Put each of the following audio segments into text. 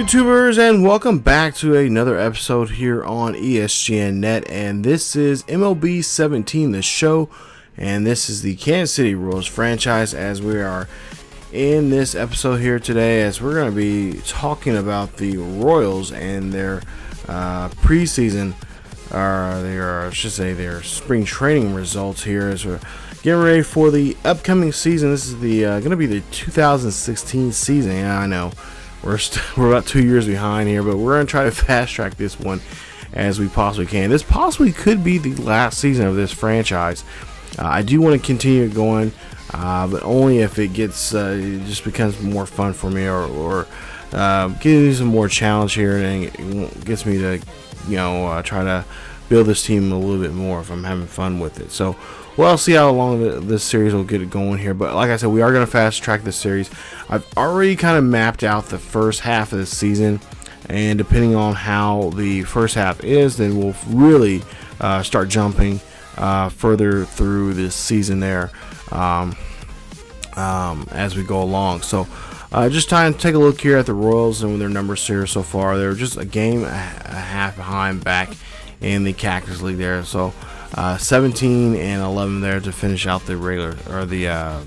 YouTubers, and welcome back to another episode here on ESGNet, and this is MLB 17, the show, and this is the Kansas City Royals franchise. As we are in this episode here today, as we're going to be talking about the Royals and their preseason, their spring training results here as we're getting ready for the upcoming season. This is the going to be the 2016 season. Yeah, I know. We're about 2 years behind here, but we're going to try to fast track this one as we possibly can. This possibly could be the last season of this franchise. I do want to continue going, but only if it gets it just becomes more fun for me, or gives me some more challenge here, and it gets me to try to build this team a little bit more if I'm having fun with it. So we'll see how long this series will get it going here. But like I said, we are going to fast track this series. I've already kind of mapped out the first half of the season, and depending on how the first half is, then we'll really start jumping further through this season there as we go along. So just trying to take a look here at the Royals and their numbers here so far. They're just a game and a half behind back in the Cactus League there. So 17 and 11 there to finish out the regular, or the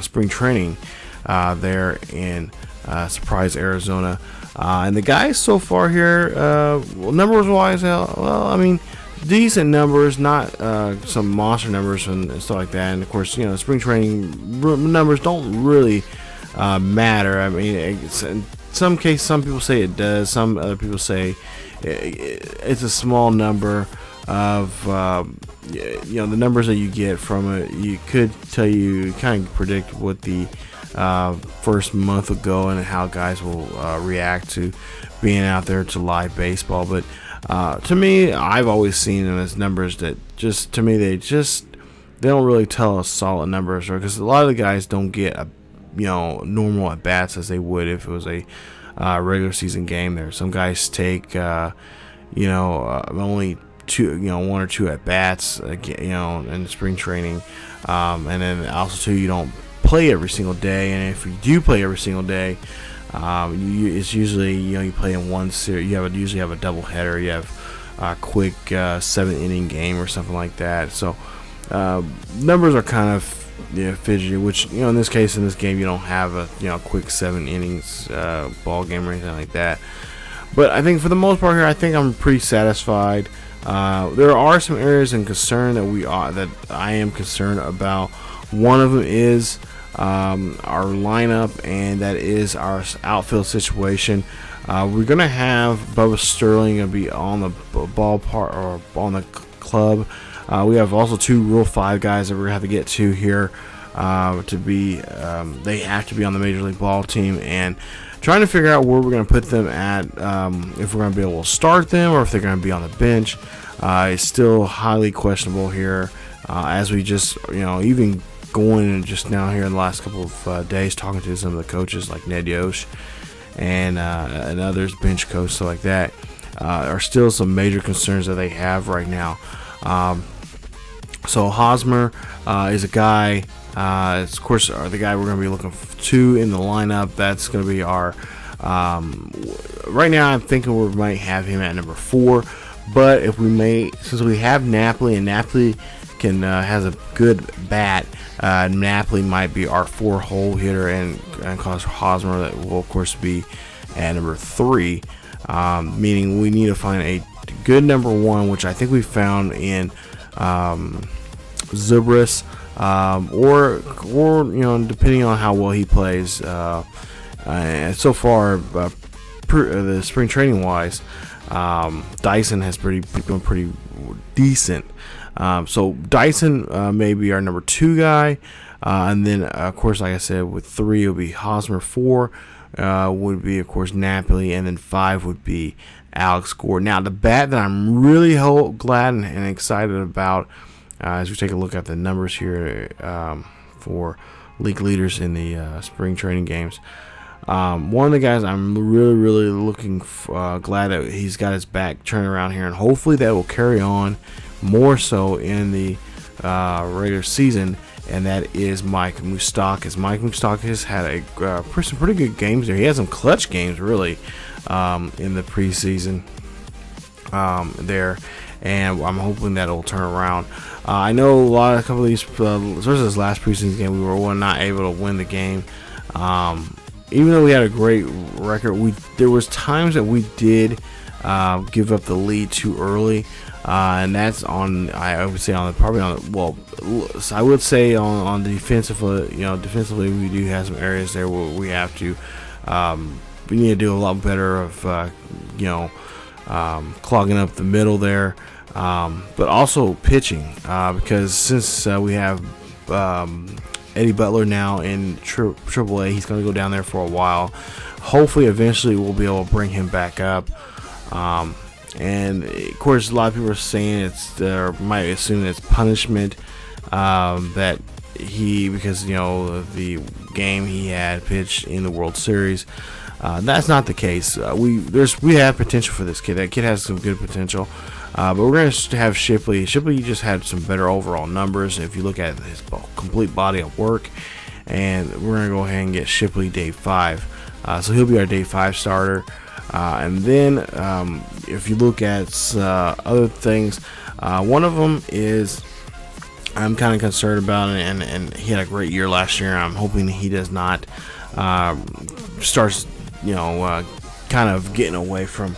spring training there in Surprise, Arizona. And the guys so far here, numbers wise, well, I mean, decent numbers, not some monster numbers and stuff like that. And of course, spring training numbers don't really matter. I mean, in some cases, some people say it does. Some other people say it's a small number of the numbers that you get from it. You could kind of predict what the first month will go and how guys will react to being out there to live baseball. But to me, I've always seen them as numbers that just, to me, they don't really tell us solid numbers, because a lot of the guys don't get normal at bats as they would if it was a regular season game. There, some guys take only one or two at bats, in spring training, and then also too, you don't play every single day. And if you do play every single day, it's usually you play in one series. You usually have a double header. You have a quick 7-inning game or something like that. So numbers are kind of fidgety, which in this case, in this game, you don't have a quick 7 innings ball game or anything like that. But I think for the most part here, I think I'm pretty satisfied. There are some areas in concern that I am concerned about. One of them is our lineup, and that is our outfield situation. We're gonna have Bubba Sterling gonna be on the ballpark, or on the club. We have also 2 Rule 5 guys that we're gonna have to get to here they have to be on the Major League Ball team, and trying to figure out where we're going to put them at, if we're going to be able to start them or if they're going to be on the bench. It's still highly questionable here, as we just, even going and just now here in the last couple of days, talking to some of the coaches like Ned Yosh and others, bench coach, stuff like that, are still some major concerns that they have right now. So Hosmer is a guy, of course, the guy we're going to be looking to in the lineup. That's going to be our, right now I'm thinking we might have him at number 4, but since we have Napoli, and Napoli has a good bat, Napoli might be our 4-hole hitter, and cause Hosmer that will of course be at number 3, meaning we need to find a good number 1, which I think we found in Zubris, or depending on how well he plays. So far, the spring training wise, Dyson has been pretty decent. So Dyson may be our number 2 guy, and then of course, like I said, with 3 it would be Hosmer, 4 would be of course Napoli, and then 5 would be Alex Gordon. Now, the bat that I'm really glad and excited about, as we take a look at the numbers here for league leaders in the spring training games, one of the guys I'm really looking glad that he's got his back turned around here, and hopefully that will carry on more so in the regular season, and that is Mike Moustakas. Mike Moustakas had a some pretty good games there. He had some clutch games really in the preseason there, and I'm hoping that it'll turn around. I know a couple of these, especially this last preseason game, we were not able to win the game. Even though we had a great record, there was times that we did give up the lead too early, and that's on, I would say, on the defensive. Defensively, we do have some areas there where we have to, we need to do a lot better of, clogging up the middle there, but also pitching, because since we have Eddie Butler now in AAA, he's going to go down there for a while. Hopefully, eventually, we'll be able to bring him back up. And of course, a lot of people are saying might assume it's punishment that because the game he had pitched in the World Series. That's not the case. We have potential for this kid. That kid has some good potential. But we're going to have Shipley. Shipley just had some better overall numbers if you look at his complete body of work. And we're going to go ahead and get Shipley day 5. So he'll be our day 5 starter. And then if you look at other things, one of them is I'm kind of concerned about it, and he had a great year last year. I'm hoping he does not starts kind of getting away from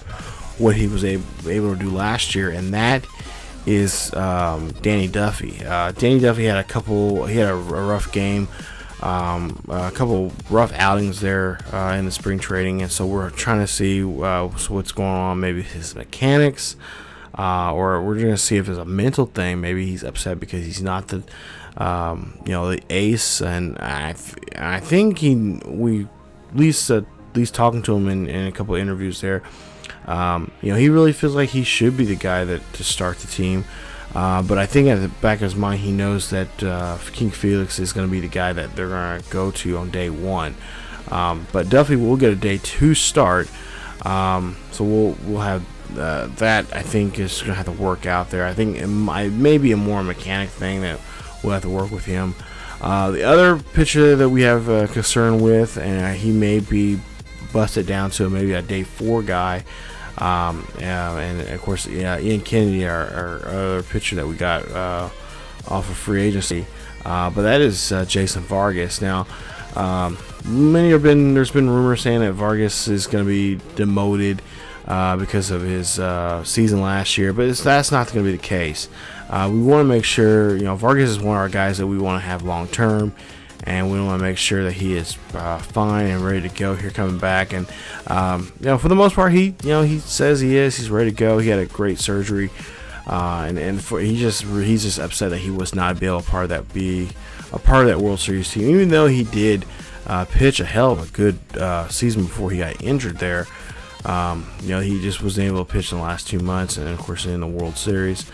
what he was able to do last year, and that is Danny Duffy. Danny Duffy had a rough game, a couple rough outings there in the spring training, and so we're trying to see what's going on. Maybe his mechanics, or we're going to see if it's a mental thing. Maybe he's upset because he's not the ace, and I think we at least talking to him in a couple of interviews there. He really feels like he should be the guy to start the team. But I think at the back of his mind, he knows that King Felix is going to be the guy that they're going to go to on day 1. But Duffy will get a day 2 start. So we'll have that. I think is going to have to work out there. I think it may be a more mechanic thing that we'll have to work with him. The other pitcher that we have concern with, and he may be busted down to maybe a day 4 guy, and of course Ian Kennedy, our other pitcher that we got off of free agency, but that is Jason Vargas. Now there's been rumors saying that Vargas is going to be demoted because of his season last year, but that's not going to be the case. We want to make sure, Vargas is one of our guys that we want to have long term, and we want to make sure that he is fine and ready to go here coming back. And for the most part, he says he's ready to go. He had a great surgery, he's just upset that he was not able to be a part of that World Series team, even though he did pitch a hell of a good season before he got injured there. He just wasn't able to pitch in the last 2 months, and of course in the World Series.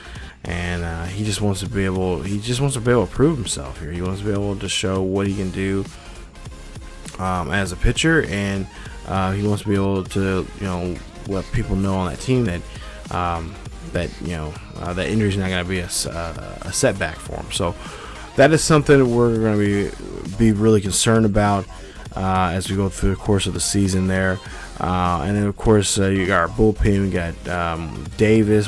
And he just wants to be able to prove himself here. He wants to be able to show what he can do as a pitcher, and he wants to be able to let people know on that team that that injury is not going to be a setback for him. So that is something that we're going to be really concerned about as we go through the course of the season there. And then of course you got our bullpen. We got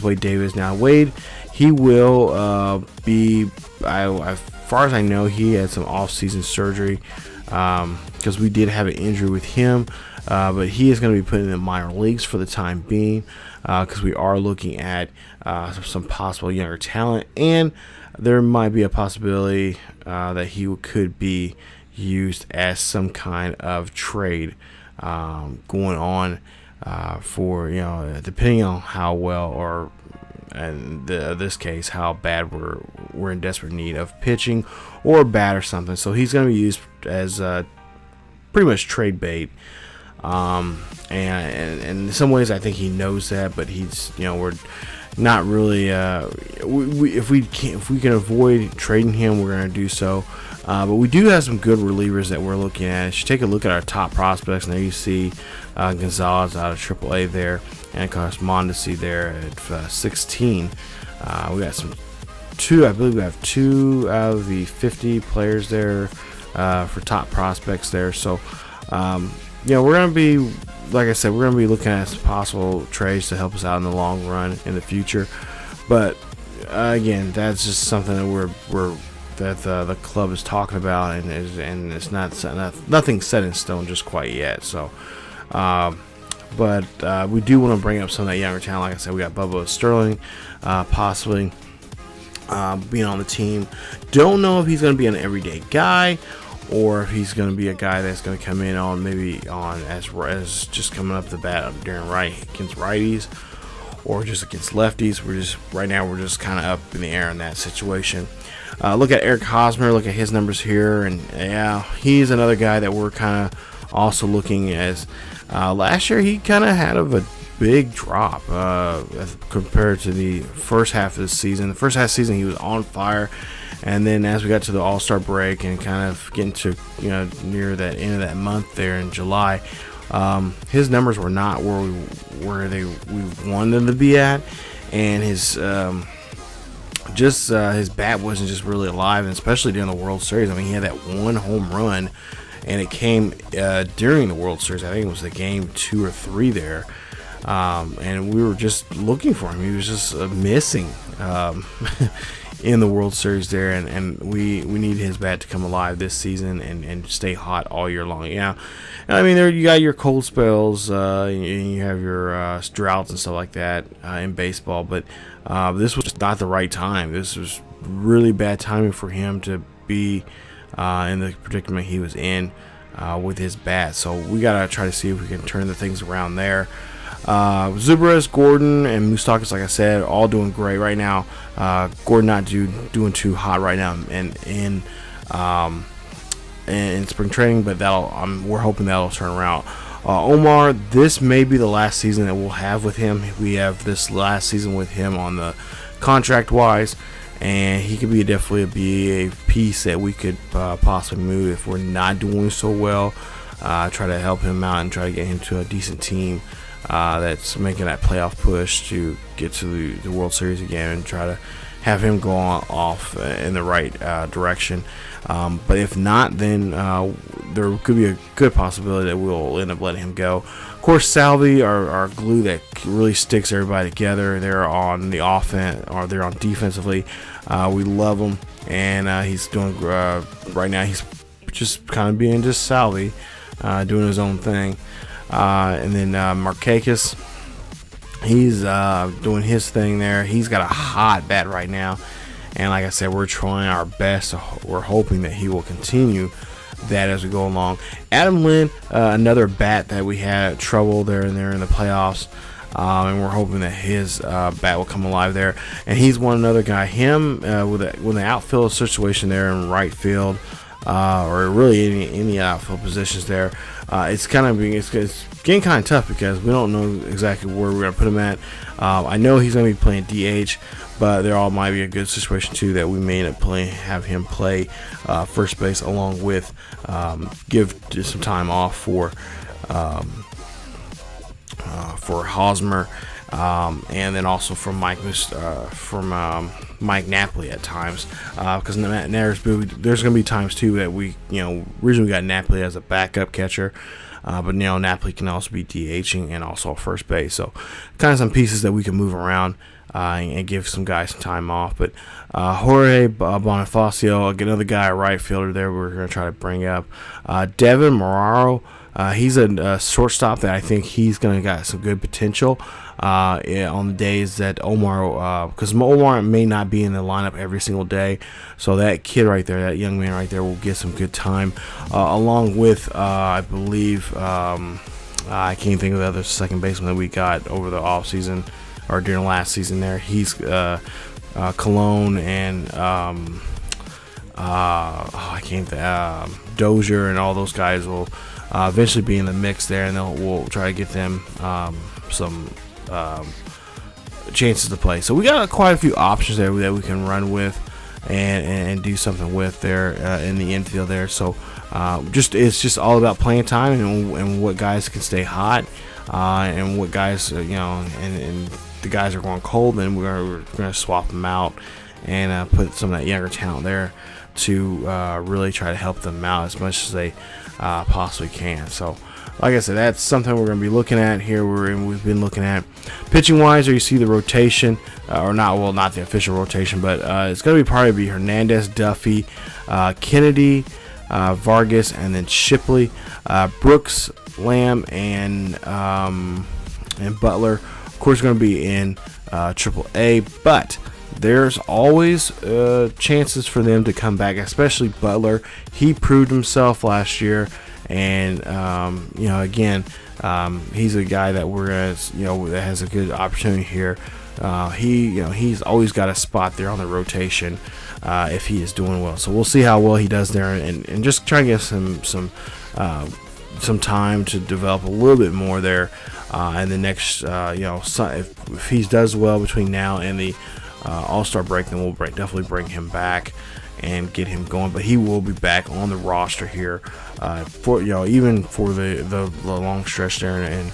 Wade Davis. Now Wade, he will be, as far as I know, he had some off-season surgery because we did have an injury with him, but he is going to be put in the minor leagues for the time being because we are looking at some possible younger talent, and there might be a possibility that he could be used as some kind of trade going on for, depending on how well, or in this case how bad we're in desperate need of pitching or bat or something. So he's going to be used as pretty much trade bait, and in some ways I think he knows that, but he's we're not really if we can avoid trading him, we're going to do so. But we do have some good relievers that we're looking at. You should take a look at our top prospects, and there you see Gonzalez out of AAA there, and of course Mondesi there at 16. We got some two. I believe we have 2 out of the 50 players there for top prospects there. So, we're going to be, like I said, we're going to be looking at some possible trades to help us out in the long run in the future. But again, that's just something that the club is talking about, and it's nothing set in stone just quite yet. So, but we do want to bring up some of that younger talent. Like I said, we got Bubba Sterling, possibly being on the team. Don't know if he's going to be an everyday guy, or if he's going to be a guy that's going to come in on as just coming up the bat against righties, or just against lefties. Right now we're just kind of up in the air in that situation. Look at Eric Hosmer. Look at his numbers here, and yeah, he's another guy that we're kind of also looking as. Last year he kind of had a big drop compared to the first half of the season. The first half of the season he was on fire, and then as we got to the All-Star break and kind of getting to near that end of that month there in July, his numbers were not where we wanted them to be at, and his bat wasn't just really alive, and especially during the World Series. I mean, he had that one home run, and it came during the World Series. I think it was the game 2 or 3 there, and we were just looking for him. He was just missing in the World Series there, and we need his bat to come alive this season and stay hot all year long. Yeah, I mean, there you got your cold spells, and you have your droughts and stuff like that in baseball, but this was just not the right time. This was really bad timing for him to be in the predicament he was in with his bat. So we gotta try to see if we can turn the things around there. Zubris, Gordon, and Moustakas, like I said, all doing great right now. Gordon not doing too hot right now in spring training, but we're hoping that'll turn around. Omar, this may be the last season that we'll have with him. We have this last season with him on the contract wise, and he could definitely be a piece that we could possibly move if we're not doing so well. Try to help him out and try to get him to a decent team that's making that playoff push to get to the World Series again, and try to have him go off in the right direction. But if not, then there could be a good possibility that we'll end up letting him go. Of course, Salvi, our glue that really sticks everybody together. They're on the offense, or they're on defensively. We love him, and he's doing right now. He's just kind of being just Salvi, doing his own thing. And then Markakis, he's doing his thing there. He's got a hot bat right now, and like I said, we're trying our best. We're hoping that he will continue that as we go along. Adam Lynn, another bat that we had trouble there in the playoffs, and we're hoping that his bat will come alive there. And he's another guy. Him with the outfield situation there in right field, or really any outfield positions there. It's getting kind of tough because we don't know exactly where we're going to put him at. I know he's going to be playing DH, but there all might be a good situation too that we may end up have him play first base, along with give some time off for Hosmer, and then also from Mike Napoli at times, because there's going to be times too that we originally got Napoli as a backup catcher, but now Napoli can also be DHing and also first base. So kind of some pieces that we can move around and give some guys some time off. But Jorge Bonifacio, another guy, a right fielder there, we're going to try to bring up. Devin Moraro, he's a shortstop that I think he's going to got some good potential on the days that Omar, because Omar may not be in the lineup every single day. So that kid right there, that young man right there, will get some good time, along with, I believe, I can't think of the other second baseman that we got over the off season or during last season there. He's Cologne and Dozier and all those guys will eventually be in the mix there, and we'll try to get them some chances to play. So we got quite a few options there that we can run with and do something with there in the infield there. So it's just all about playing time and what guys can stay hot, and what guys and the guys are going cold, then we're going to swap them out and put some of that younger talent there to really try to help them out as much as they possibly can. So like I said, that's something we're going to be looking at here. We've been looking at pitching wise, or you see the rotation, or not, well, not the official rotation, but it's going to probably be Hernandez, Duffy, Kennedy, Vargas, and then Shipley, Brooks, Lamb, and Butler. Of course, going to be in AAA, but there's always chances for them to come back, especially Butler. He proved himself last year. And again, he's a guy that we're gonna, that has a good opportunity here. He's always got a spot there on the rotation if he is doing well. So we'll see how well he does there, and just try to give some time to develop a little bit more there. And the next, if he does well between now and the All-Star break, then we'll definitely bring him back and get him going. But he will be back on the roster here for even for the long stretch there in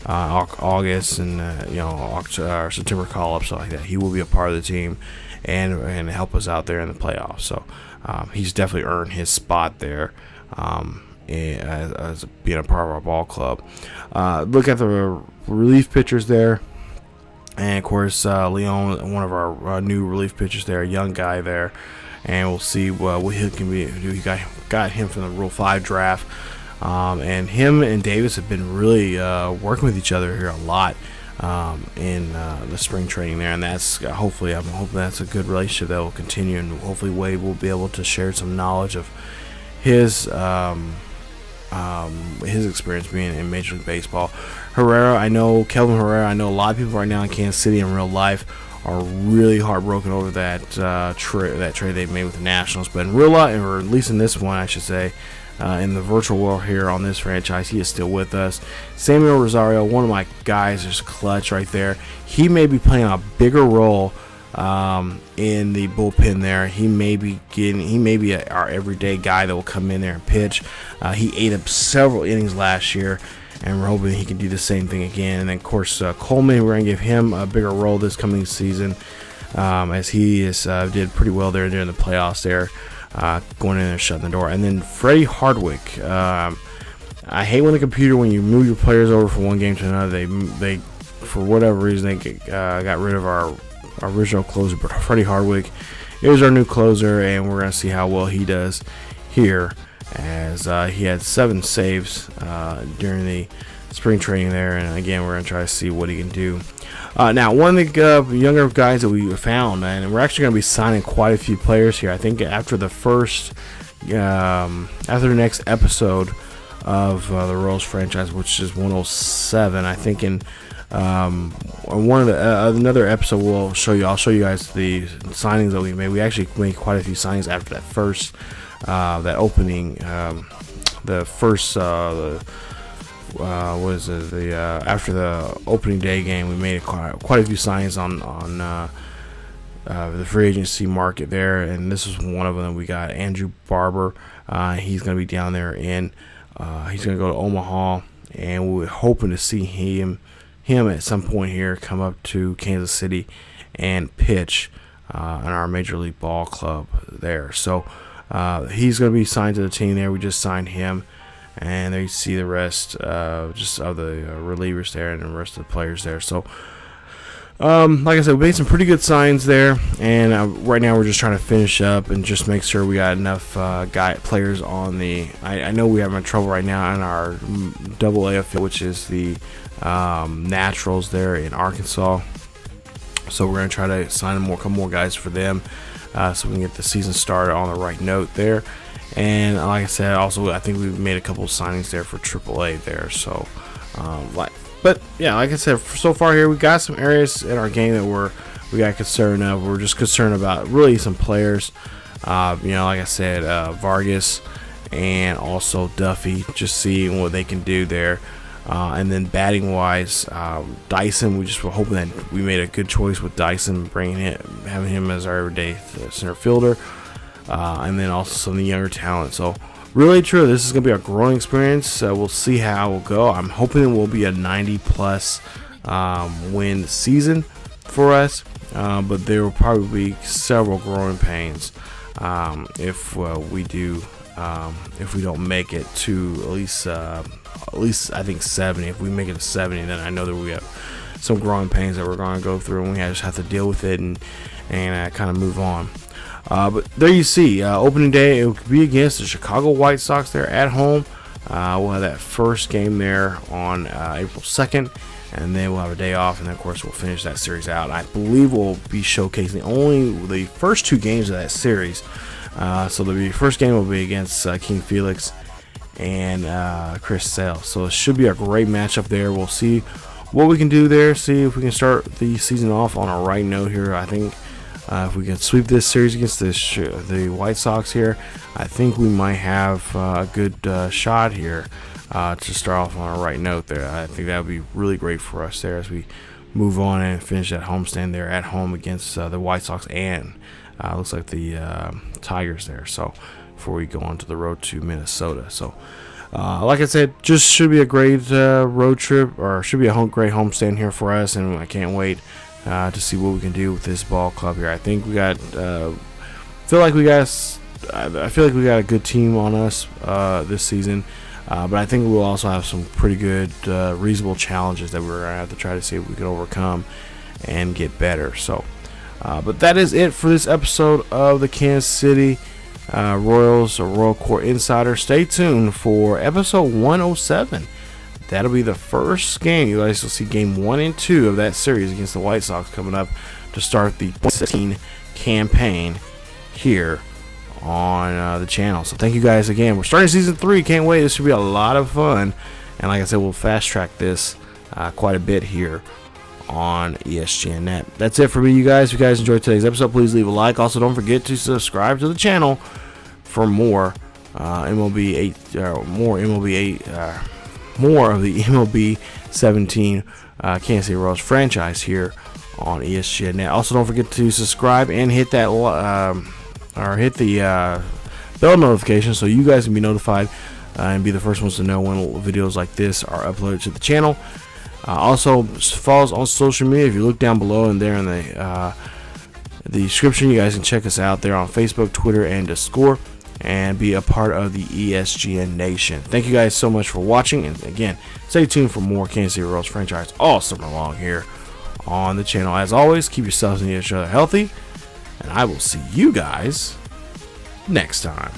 August and October, September call-up, stuff like that. He will be a part of the team and help us out there in the playoffs. So he's definitely earned his spot there as being a part of our ball club. Look at the relief pitchers there. And of course, Leon, one of our new relief pitchers there, a young guy there. And we'll see what he can be. He got him from the Rule 5 draft, and him and Davis have been really working with each other here a lot in the spring training there, and that's I'm hoping that's a good relationship that will continue, and hopefully Wade will be able to share some knowledge of his experience being in Major League Baseball. Kelvin Herrera, I know a lot of people right now in Kansas City in real life are really heartbroken over that trade they made with the Nationals. But in real life, or at least in this one, I should say, in the virtual world here on this franchise, he is still with us. Samuel Rosario, one of my guys, is clutch right there. He may be playing a bigger role in the bullpen there. He may be our everyday guy that will come in there and pitch. He ate up several innings last year, and we're hoping he can do the same thing again. And then, of course, Coleman, we're going to give him a bigger role this coming season, as he did pretty well there during the playoffs there, going in there and shutting the door. And then Freddie Hardwick. I hate when when you move your players over from one game to another, they for whatever reason, they got rid of our original closer. But Freddie Hardwick is our new closer, and we're going to see how well he does here, as he had 7 saves during the spring training there. And again, we're going to try to see what he can do. Now, one of the younger guys that we found, and we're actually going to be signing quite a few players here. I think after the next episode of the Royals franchise, which is 107, I think in one of the another episode I'll show you guys the signings that we made. We actually made quite a few signings after that first that opening, after the opening day game. We made quite a few signings on the free agency market there, and this is one of them. We got Andrew Barber. He's going to be down there he's going to go to Omaha, and we're hoping to see him at some point here come up to Kansas City and pitch in our Major League Ball club there. So he's going to be signed to the team there. We just signed him, and there you see the rest just of the relievers there and the rest of the players there. So like I said, we made some pretty good signs there, and right now we're just trying to finish up and just make sure we got enough players on the. I know we have trouble right now in our AA affiliate, which is the Naturals there in Arkansas. So we're going to try to sign a couple more guys for them, so we can get the season started on the right note there. And like I said, also I think we've made a couple of signings there for AAA there. So but yeah, like I said, so far here we got some areas in our game that we got concern of. We're just concerned about really some players. Like I said, Vargas and also Duffy, just seeing what they can do there. And then batting wise, Dyson, we just were hoping that we made a good choice with Dyson, having him as our everyday center fielder, and then also some of the younger talent. So really true, this is going to be a growing experience. We'll see how it will go. I'm hoping it will be a 90 plus win season for us, but there will probably be several growing pains if we don't make it to at least I think 70. If we make it to 70, then I know that we have some growing pains that we're going to go through, and we just have to deal with it and kind of move on. But there you see, opening day, it will be against the Chicago White Sox there at home. We'll have that first game there on April 2nd, and then we'll have a day off, and then of course we'll finish that series out. I believe we'll be showcasing only the first 2 games of that series. So the first game will be against King Felix and Chris Sale. So it should be a great matchup there. We'll see what we can do there, see if we can start the season off on a right note here. I think if we can sweep this series against the White Sox here, I think we might have a good shot here to start off on a right note there. I think that would be really great for us there as we move on and finish that homestand there at home against the White Sox and looks like the Tigers there. So before we go on to the road to Minnesota. So like I said, just should be a great road trip, or should be a great homestand here for us, and I can't wait to see what we can do with this ball club here. I think we got I feel like we got a good team on us this season, but I think we'll also have some pretty good reasonable challenges that we're gonna have to try to see if we can overcome and get better. So but that is it for this episode of the Kansas City Royals or Royal Court Insider. Stay tuned for episode 107. That'll be the first game. You guys will see game 1 and 2 of that series against the White Sox coming up to start the 2016 campaign here on the channel. So thank you guys again. We're starting season 3. Can't wait. This should be a lot of fun. And like I said, we'll fast track this quite a bit here on ESGNet. That's it for me, you guys. If you guys enjoyed today's episode, please leave a like. Also, don't forget to subscribe to the channel for more MLB 8, more of the MLB 17 Kansas City Royals franchise here on ESGNet. Also, don't forget to subscribe and hit that hit the bell notification so you guys can be notified and be the first ones to know when videos like this are uploaded to the channel. Also, follow us on social media. If you look down below and there in the description, you guys can check us out there on Facebook, Twitter, and Discord, and be a part of the ESGN Nation. Thank you guys so much for watching, and again, stay tuned for more Kansas City Royals franchise all summer long here on the channel. As always, keep yourselves and each other healthy, and I will see you guys next time.